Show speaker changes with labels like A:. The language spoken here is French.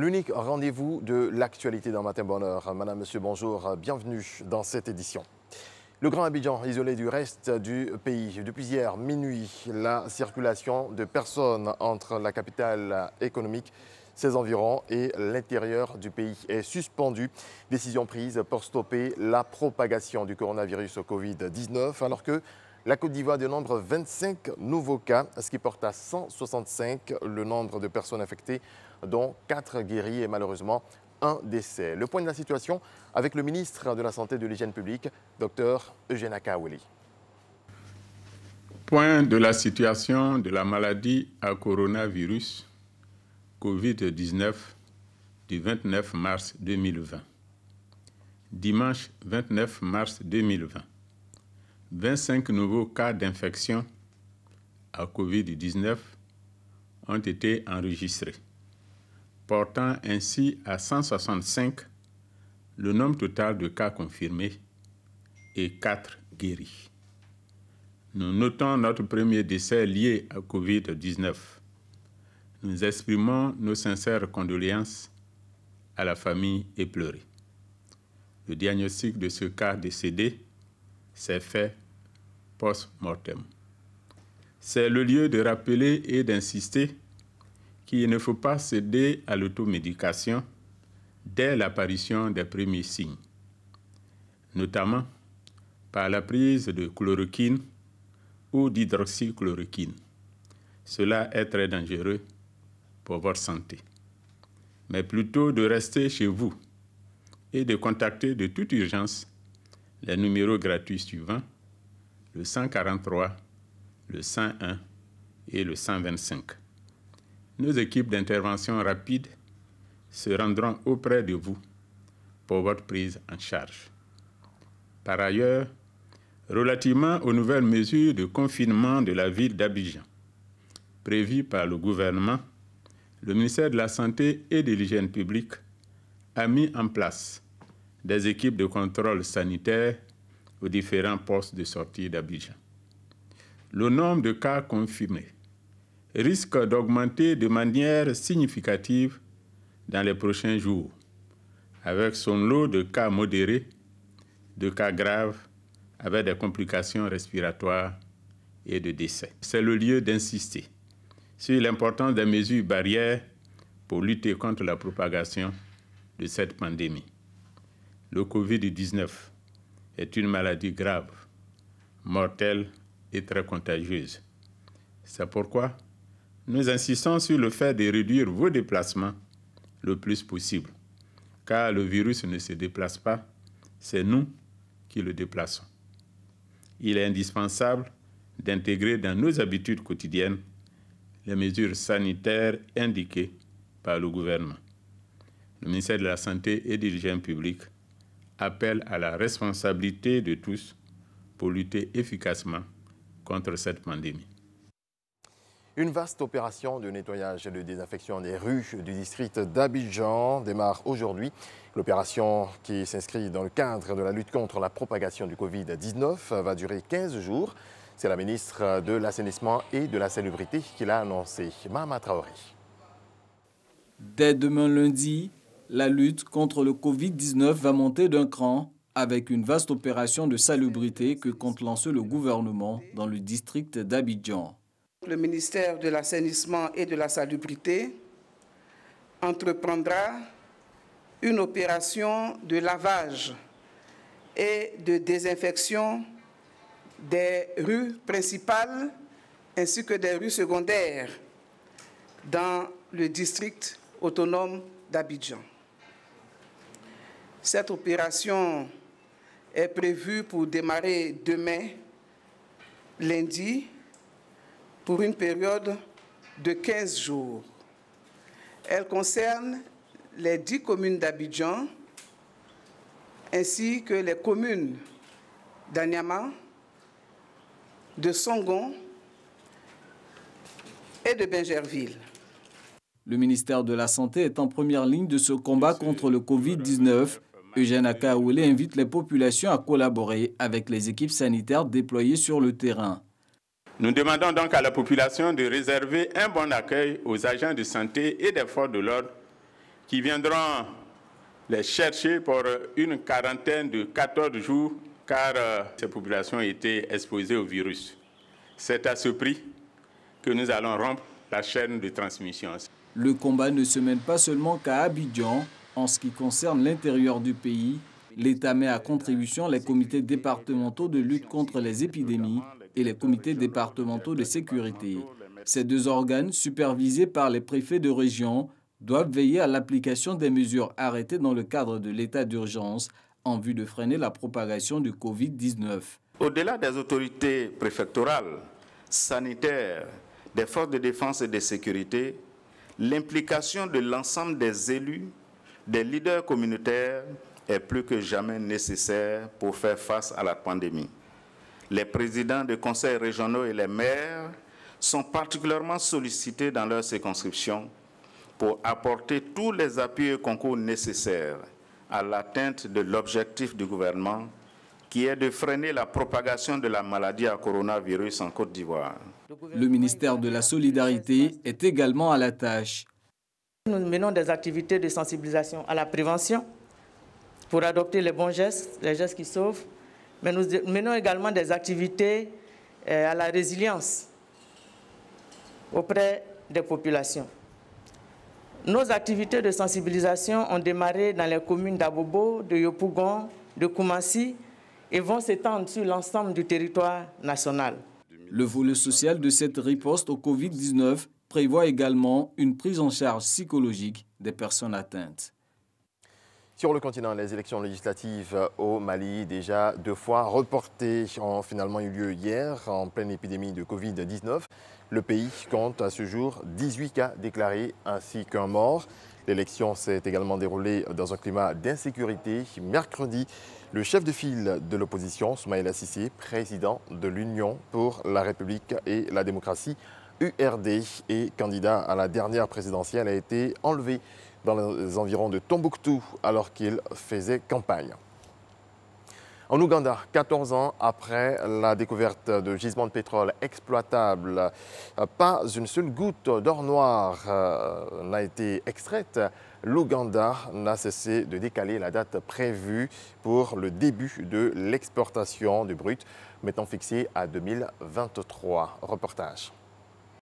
A: l'unique rendez-vous de l'actualité dans Matin Bonheur. Madame, Monsieur, bonjour, bienvenue dans cette édition. Le Grand Abidjan, isolé du reste du pays. Depuis hier minuit, la circulation de personnes entre la capitale économique, ses environs et l'intérieur du pays est suspendue. Décision prise pour stopper la propagation du coronavirus Covid-19 alors que la Côte d'Ivoire dénombre 25 nouveaux cas, ce qui porte à 165 le nombre de personnes infectées, dont 4 guéris et malheureusement un décès. Le point de la situation avec le ministre de la Santé et de l'Hygiène publique, Dr Eugène Akaoueli.
B: Point de la situation de la maladie à coronavirus Covid-19 du 29 mars 2020. Dimanche 29 mars 2020. 25 nouveaux cas d'infection à Covid-19 ont été enregistrés, portant ainsi à 165 le nombre total de cas confirmés et 4 guéris. Nous notons notre premier décès lié à Covid-19. Nous exprimons nos sincères condoléances à la famille éplorée. Le diagnostic de ce cas décédé s'est fait post-mortem. C'est le lieu de rappeler et d'insister qu'il ne faut pas céder à l'automédication dès l'apparition des premiers signes, notamment par la prise de chloroquine ou d'hydroxychloroquine. Cela est très dangereux pour votre santé. Mais plutôt de rester chez vous et de contacter de toute urgence les numéros gratuits suivants, le 143, le 101 et le 125. Nos équipes d'intervention rapide se rendront auprès de vous pour votre prise en charge. Par ailleurs, relativement aux nouvelles mesures de confinement de la ville d'Abidjan, prévues par le gouvernement, le ministère de la Santé et de l'Hygiène publique a mis en place des équipes de contrôle sanitaire aux différents postes de sortie d'Abidjan. Le nombre de cas confirmés risque d'augmenter de manière significative dans les prochains jours, avec son lot de cas modérés, de cas graves, avec des complications respiratoires et de décès. C'est le lieu d'insister sur l'importance des mesures barrières pour lutter contre la propagation de cette pandémie. Le Covid-19 est une maladie grave, mortelle et très contagieuse. C'est pourquoi nous insistons sur le fait de réduire vos déplacements le plus possible, car le virus ne se déplace pas, c'est nous qui le déplaçons. Il est indispensable d'intégrer dans nos habitudes quotidiennes les mesures sanitaires indiquées par le gouvernement. Le ministère de la Santé et de l'Hygiène publique appelle à la responsabilité de tous pour lutter efficacement contre cette pandémie.
A: Une vaste opération de nettoyage et de désinfection des rues du district d'Abidjan démarre aujourd'hui. L'opération, qui s'inscrit dans le cadre de la lutte contre la propagation du Covid-19, va durer 15 jours. C'est la ministre de l'Assainissement et de la Salubrité qui l'a annoncé. Mahama Traoré.
C: Dès demain lundi, la lutte contre le Covid-19 va monter d'un cran avec une vaste opération de salubrité que compte lancer le gouvernement dans le district d'Abidjan.
D: Le ministère de l'Assainissement et de la Salubrité entreprendra une opération de lavage et de désinfection des rues principales ainsi que des rues secondaires dans le district autonome d'Abidjan. Cette opération est prévue pour démarrer demain, lundi, pour une période de 15 jours. Elle concerne les 10 communes d'Abidjan ainsi que les communes d'Anyama, de Songon et de Bingerville.
C: Le ministère de la Santé est en première ligne de ce combat contre le Covid-19. Eugène Akaoueli invite les populations à collaborer avec les équipes sanitaires déployées sur le terrain.
B: Nous demandons donc à la population de réserver un bon accueil aux agents de santé et des forces de l'ordre qui viendront les chercher pour une quarantaine de 14 jours car ces populations étaient exposées au virus. C'est à ce prix que nous allons rompre la chaîne de transmission.
C: Le combat ne se mène pas seulement qu'à Abidjan. En ce qui concerne l'intérieur du pays, l'État met à contribution les comités départementaux de lutte contre les épidémies et les comités départementaux de sécurité. Ces deux organes, supervisés par les préfets de région, doivent veiller à l'application des mesures arrêtées dans le cadre de l'état d'urgence en vue de freiner la propagation du Covid-19.
E: Au-delà des autorités préfectorales, sanitaires, des forces de défense et de sécurité, l'implication de l'ensemble des élus, des leaders communautaires est plus que jamais nécessaire pour faire face à la pandémie. Les présidents de conseils régionaux et les maires sont particulièrement sollicités dans leur circonscription pour apporter tous les appuis et concours nécessaires à l'atteinte de l'objectif du gouvernement qui est de freiner la propagation de la maladie à coronavirus en Côte d'Ivoire.
C: Le ministère de la Solidarité est également à la tâche.
F: Nous menons des activités de sensibilisation à la prévention pour adopter les bons gestes, les gestes qui sauvent, mais nous menons également des activités à la résilience auprès des populations. Nos activités de sensibilisation ont démarré dans les communes d'Abobo, de Yopougon, de Koumassi et vont s'étendre sur l'ensemble du territoire national.
C: Le volet social de cette riposte au Covid-19 prévoit également une prise en charge psychologique des personnes atteintes.
A: Sur le continent, les élections législatives au Mali, déjà 2 fois reportées, ont finalement eu lieu hier en pleine épidémie de Covid-19. Le pays compte à ce jour 18 cas déclarés ainsi qu'un mort. L'élection s'est également déroulée dans un climat d'insécurité. Mercredi, le chef de file de l'opposition, Soumaïla Cissé, président de l'Union pour la République et la démocratie, URD, et candidat à la dernière présidentielle, a été enlevé dans les environs de Tombouctou alors qu'il faisait campagne. En Ouganda, 14 ans après la découverte de gisements de pétrole exploitables, pas une seule goutte d'or noir n'a été extraite. L'Ouganda n'a cessé de décaler la date prévue pour le début de l'exportation du brut, mettant fixé à 2023. Reportage.